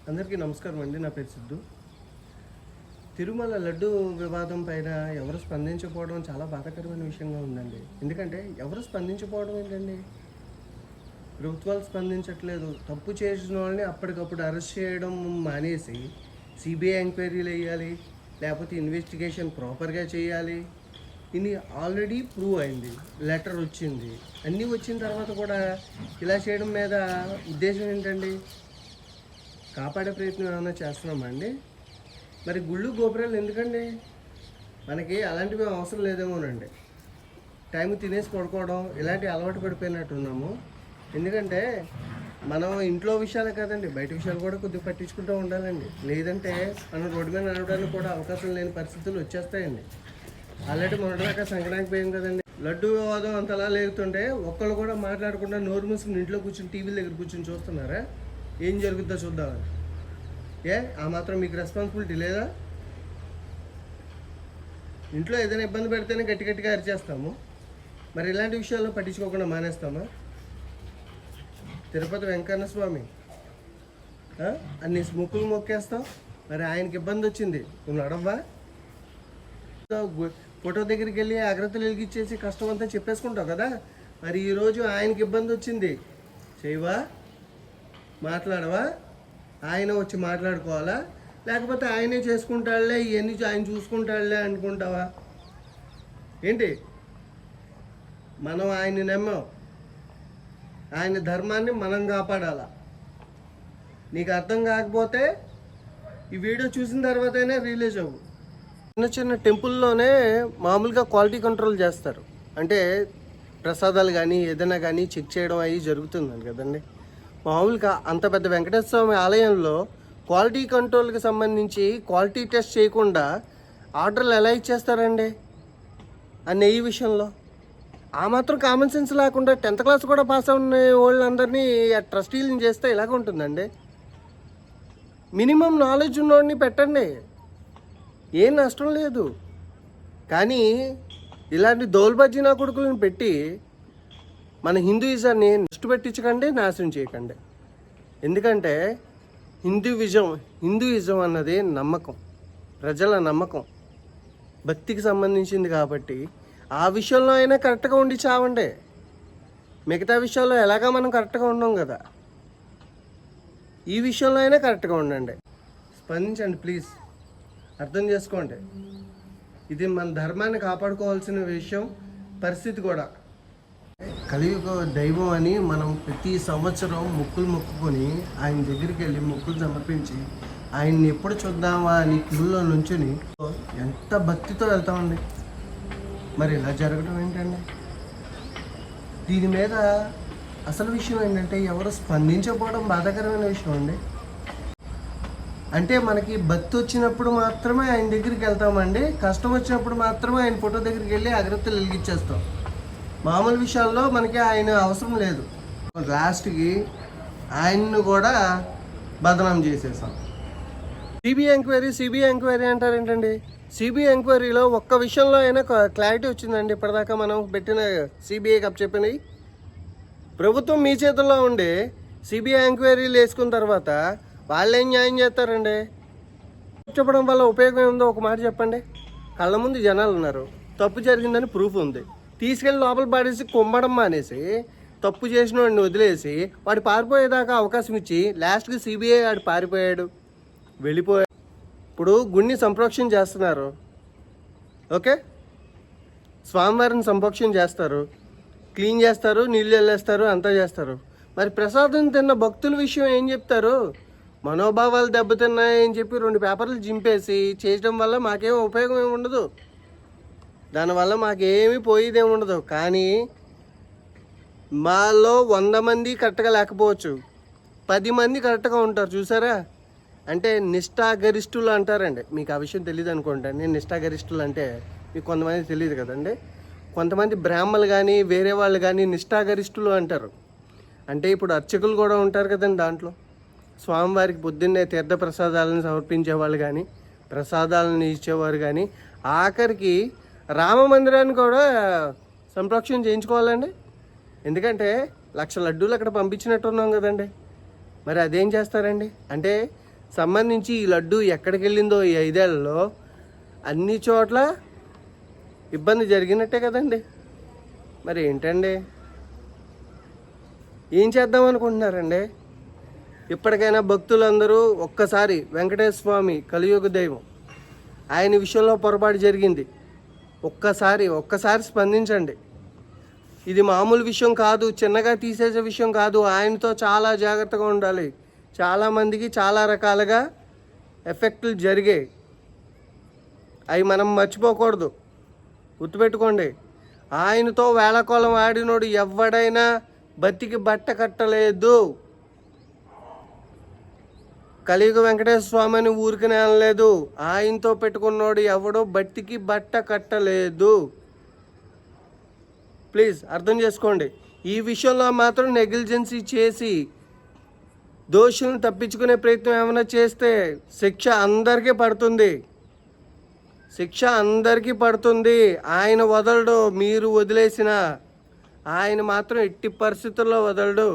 అందరికీ నమస్కారం అండి. నా పేరు సిద్ధు. తిరుమల లడ్డు వివాదం పైన ఎవరు స్పందించకపోవడం చాలా బాధాకరమైన విషయంగా ఉందండి. ఎందుకంటే ఎవరు స్పందించకపోవడం ఏంటండి? ప్రభుత్వాలు స్పందించట్లేదు. తప్పు చేసిన వాళ్ళని అప్పటికప్పుడు అరెస్ట్ చేయడం మానేసి సిబిఐ ఎంక్వైరీలు వేయాలి, లేకపోతే ఇన్వెస్టిగేషన్ ప్రాపర్గా చేయాలి. ఇది ఆల్రెడీ ప్రూవ్ అయింది, లెటర్ వచ్చింది, అన్నీ వచ్చిన తర్వాత కూడా ఇలా చేయడం మీద ఉద్దేశం ఏంటండి? కాపాడే ప్రయత్నం ఏమైనా చేస్తున్నామా అండి? మరి గుళ్ళు గోపురాలు ఎందుకండి? మనకి అలాంటివి అవసరం లేదేమోనండి. టైం తినేసి పడుకోవడం ఇలాంటి అలవాటు పడిపోయినట్టున్నాము. ఎందుకంటే మనం ఇంట్లో విషయాలే కాదండి, బయట విషయాలు కూడా కొద్దిగా పట్టించుకుంటూ ఉండాలండి. లేదంటే మనం రోడ్డు మీద నడవడానికి కూడా అవకాశం లేని పరిస్థితులు వచ్చేస్తాయండి. ఆల్రెడీ మొదటిదాకా సంక్రాంతి పోయింది కదండి. లడ్డు వివాదం అంతలా లేకుంటే ఒక్కళ్ళు కూడా మాట్లాడకుండా నోరు మూసుకుని ఇంట్లో కూర్చుని టీవీల దగ్గర కూర్చొని చూస్తున్నారా? ఏం జరుగుతుందో చూద్దామని. ఆ మాత్రం మీకు రెస్పాన్సిబిలిటీ లేదా? ఇంట్లో ఏదైనా ఇబ్బంది పెడితేనే గట్టి గట్టిగా అరిచేస్తాము. మరి ఇలాంటి విషయాల్లో పట్టించుకోకుండా మానేస్తామా? తిరుపతి వెంకన్న స్వామి అన్ని ముక్కులు మొక్కేస్తాం, మరి ఆయనకి ఇబ్బంది వచ్చింది, నువ్వు నడవ్వా? ఫోటో దగ్గరికి వెళ్ళి అగ్రతలు వెలిగిచ్చేసి కష్టం అంతా చెప్పేసుకుంటావు కదా. మరి ఈరోజు ఆయనకి ఇబ్బంది వచ్చింది, చేయవా? మాట్లాడవా? ఆయన వచ్చి మాట్లాడుకోవాలా? లేకపోతే ఆయనే చేసుకుంటాడులే, ఇవన్నీ ఆయన చూసుకుంటాడులే అనుకుంటావా ఏంటి? మనం ఆయన్ని నమ్మాం, ఆయన ధర్మాన్ని మనం కాపాడాలా. నీకు అర్థం కాకపోతే ఈ వీడియో చూసిన తర్వాతనే రిలీజ్ అవ్వు. చిన్న చిన్న టెంపుల్లోనే మామూలుగా క్వాలిటీ కంట్రోల్ చేస్తారు, అంటే ప్రసాదాలు కానీ ఏదైనా కానీ చెక్ చేయడం అవి జరుగుతుందండి కదండి. మామూలుగా అంత పెద్ద వెంకటేశ్వర స్వామి ఆలయంలో క్వాలిటీ కంట్రోల్కి సంబంధించి క్వాలిటీ టెస్ట్ చేయకుండా ఆర్డర్లు ఎలా ఇచ్చేస్తారండి? ఆ నెయ్యి విషయంలో ఆ మాత్రం కామన్ సెన్స్ లేకుండా 10th క్లాస్ కూడా పాస్ అయిన వాళ్ళందరినీ ట్రస్టీలను చేస్తే ఇలాగ ఉంటుందండి. మినిమం నాలెడ్జ్ ఉన్నవాడిని పెట్టండి, ఏం నష్టం లేదు. కానీ ఇలాంటి దౌర్భాగ్య కొడుకులను పెట్టి మన హిందూయిజాన్ని నష్ట పెట్టించకండి, నాశనం చేయకండి. ఎందుకంటే హిందూయిజం అన్నది నమ్మకం, ప్రజల నమ్మకం, భక్తికి సంబంధించింది. కాబట్టి ఆ విషయంలో అయినా కరెక్ట్గా ఉండి చావండి. మిగతా విషయాల్లో ఎలాగా మనం కరెక్ట్గా ఉన్నాం కదా, ఈ విషయంలో అయినా కరెక్ట్గా ఉండండి. స్పందించండి ప్లీజ్, అర్థం చేసుకోండి. ఇది మన ధర్మాన్ని కాపాడుకోవాల్సిన విషయం, పరిస్థితి కూడా. కలియుగ దైవం అని మనం ప్రతి సంవత్సరం మొక్కులు మొక్కుకొని ఆయన దగ్గరికి వెళ్ళి మొక్కులు సమర్పించి ఆయన్ని ఎప్పుడు చూద్దామా అని క్యూలో నుంచుని ఎంత భక్తితో వెళ్తామండి. మరి ఇలా జరగడం ఏంటండి? దీని మీద అసలు విషయం ఏంటంటే ఎవరు స్పందించకపోవడం బాధాకరమైన విషయం అండి. అంటే మనకి భక్తి వచ్చినప్పుడు మాత్రమే ఆయన దగ్గరికి వెళ్తామండి, కష్టం వచ్చినప్పుడు మాత్రమే ఆయన ఫోటో దగ్గరికి వెళ్ళి అగరత్తులు వెలిగించేస్తాం. మామూలు విషయాల్లో మనకి ఆయన అవసరం లేదు. లాస్ట్కి ఆయన్ను కూడా బదనాం చేసేసాం. CBI enquiry అంటారేంటండి? సిబిఐ ఎంక్వైరీలో ఒక్క విషయంలో అయినా క్లారిటీ వచ్చిందండి ఇప్పటిదాకా మనం పెట్టిన సిబిఐకి అప్పచెప్పినవి? ప్రభుత్వం మీ చేతుల్లో ఉండి సిబిఐ ఎంక్వైరీలు వేసుకున్న తర్వాత వాళ్ళేం న్యాయం చేస్తారండి? చెప్పడం వల్ల ఉపయోగం ఏముందో ఒక మాట చెప్పండి. కళ్ళ ముందు జనాలు ఉన్నారు, తప్పు జరిగిందని ప్రూఫ్ ఉంది, తీసుకెళ్ళి లోపల పడేసి కుమ్మడం మానేసి తప్పు చేసిన వాడిని వదిలేసి వాడు పారిపోయేదాకా అవకాశం ఇచ్చి లాస్ట్కి సిబిఐ వాడు పారిపోయాడు, వెళ్ళిపోయాడు. ఇప్పుడు గుడిని సంప్రోక్షణ చేస్తున్నారు, ఓకే, స్వామివారిని సంప్రోక్షణ చేస్తారు, క్లీన్ చేస్తారు, నీళ్ళు వెళ్ళేస్తారు, అంతా చేస్తారు. మరి ప్రసాదం తిన్న భక్తుల విషయం ఏం చెప్తారు? మనోభావాలు దెబ్బతిన్నాయని చెప్పి 2 పేపర్లు చింపేసి చేయడం వల్ల మాకేం ఉపయోగం ఏమి ఉండదు, దానివల్ల మాకేమీ పోయేదేమి ఉండదు. కానీ మాలో 100 మంది కరెక్ట్గా లేకపోవచ్చు, 10 మంది కరెక్ట్గా ఉంటారు. చూసారా? అంటే నిష్ఠాగరిష్ఠులు అంటారండి. మీకు ఆ విషయం తెలియదు అనుకుంటా. నేను నిష్ఠాగరిష్ఠులు అంటే మీకు కొంతమంది తెలియదు కదండి. కొంతమంది బ్రాహ్మణులు కానీ వేరే వాళ్ళు కానీ నిష్ఠాగరిష్ఠులు అంటారు. అంటే ఇప్పుడు అర్చకులు కూడా ఉంటారు కదండి, దాంట్లో స్వామివారికి పొద్దున్నే తీర్థ ప్రసాదాలను సమర్పించేవాళ్ళు కానీ ప్రసాదాలను ఇచ్చేవారు కానీ ఆఖరికి రామ మందిరాన్ని కూడా సంరక్షణ చేయించుకోవాలండి. ఎందుకంటే 1,00,000 లడ్డూలు అక్కడ పంపించినట్టున్నాం కదండి. మరి అదేం చేస్తారండి? అంటే సంబంధించి ఈ లడ్డు ఎక్కడికి వెళ్ళిందో ఈ 5 ఏళ్లలో అన్ని చోట్ల ఇబ్బంది జరిగినట్టే కదండి. మరి ఏంటండి, ఏం చేద్దాం అనుకుంటున్నారండి? ఇప్పటికైనా భక్తులందరూ ఒక్కసారి వెంకటేశ్వర స్వామి కలియుగ దైవం, ఆయన విషయంలో పొరపాటు జరిగింది, ఒక్కసారి స్పందించండి. ఇది మామూలు విషయం కాదు, చిన్నగా తీసేసే విషయం కాదు. ఆయనతో చాలా జాగ్రత్తగా ఉండాలి. చాలామందికి చాలా రకాలుగా ఎఫెక్ట్లు జరిగాయి, అవి మనం మర్చిపోకూడదు, గుర్తుపెట్టుకోండి. ఆయనతో వేళకోళం ఆడినోడు ఎవడైనా బతికి బట్ట కట్టలేదు. కలియుగ వెంకటేశ్వర స్వామి అని ఊరికనే అనలేదు. ఆయనతో పెట్టుకున్నోడు ఎవడో బతికి బట్ట కట్టలేదు. ప్లీజ్ అర్థం చేసుకోండి. ఈ విషయంలో మాత్రం నెగ్లిజెన్సీ చేసి దోషులను తప్పించుకునే ప్రయత్నం ఏమైనా చేస్తే శిక్ష అందరికీ పడుతుంది. ఆయన వదలడు, మీరు వదిలేసిన ఆయన మాత్రం ఎట్టి పరిస్థితుల్లో వదలడు.